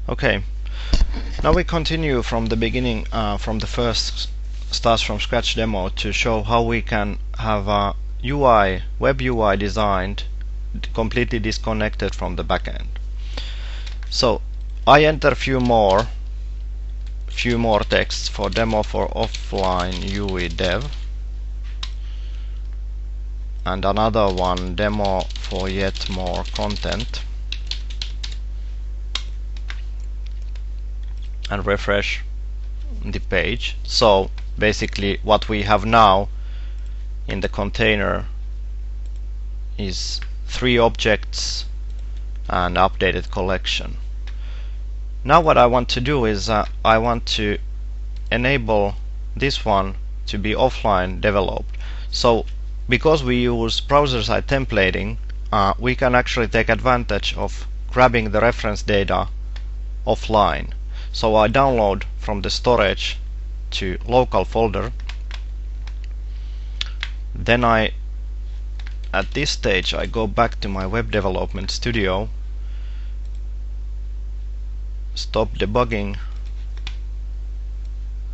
Okay, now we continue from the beginning, from the first starts from scratch demo to show how we can have a UI, web UI designed completely disconnected from the backend. So I enter few more texts for demo for offline UI dev, and another one demo for yet more content, and refresh the page. So basically what we have now in the container is 3 objects and updated collection. Now what I want to do is I want to enable this one to be offline developed. So because we use browser-side templating, we can actually take advantage of grabbing the reference data offline. So I download from the storage to local folder. Then at this stage I go back to my web development studio, stop debugging.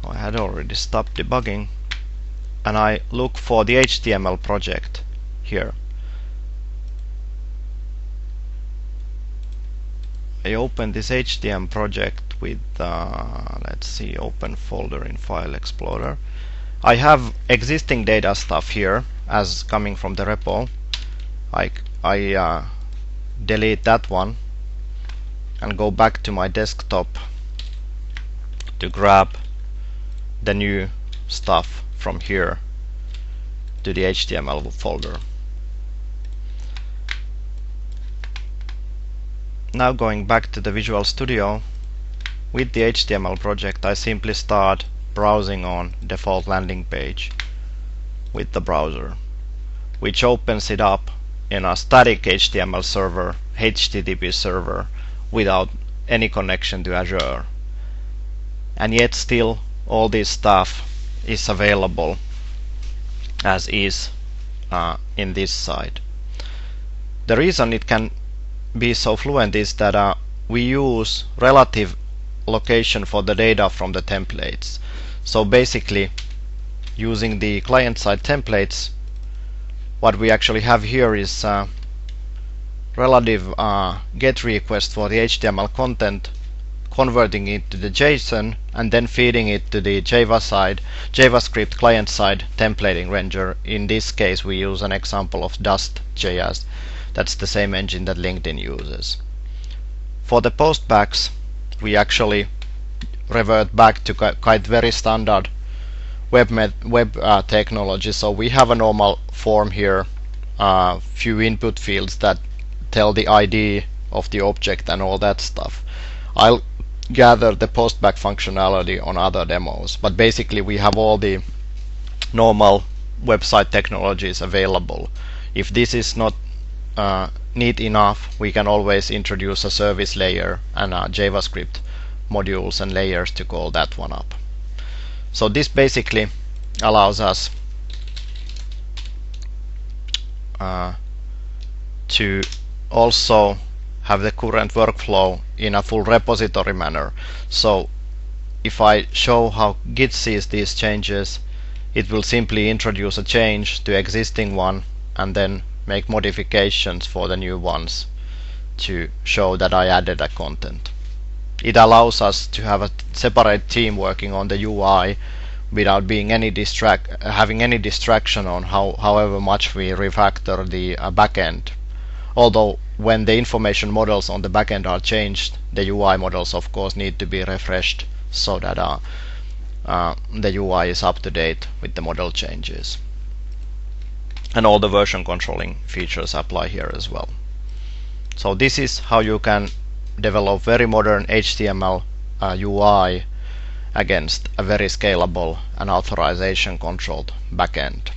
I had already stopped debugging, and I look for the HTML project here. I open this HTML project with let's see, open folder in File Explorer. I have existing data stuff here as coming from the repo. I delete that one and go back to my desktop to grab the new stuff from here to the HTML folder. Now going back to the Visual Studio, with the HTML project I simply start browsing on default landing page with the browser, which opens it up in a static HTML server, HTTP server, without any connection to Azure. And yet still all this stuff is available as is in this side. The reason it can be so fluent is that we use relative location for the data from the templates. So basically, using the client-side templates, what we actually have here is relative GET request for the HTML content, converting it to the JSON, and then feeding it to the JavaScript client-side templating ranger. In this case, we use an example of dust.js. That's the same engine that LinkedIn uses. For the postbacks, we actually revert back to quite very standard web technology. So we have a normal form here, few input fields that tell the ID of the object and all that stuff. I'll gather the postback functionality on other demos, but basically we have all the normal website technologies available. If this is not neat enough, we can always introduce a service layer and JavaScript modules and layers to call that one up. So this basically allows us to also have the current workflow in a full repository manner. So if I show how Git sees these changes, it will simply introduce a change to existing one and then make modifications for the new ones to show that I added a content. It allows us to have a separate team working on the UI without being having any distraction on however much we refactor the backend. Although when the information models on the backend are changed, the UI models of course need to be refreshed so that the UI is up to date with the model changes. And all the version controlling features apply here as well. So this is how you can develop very modern HTML UI against a very scalable and authorization controlled backend.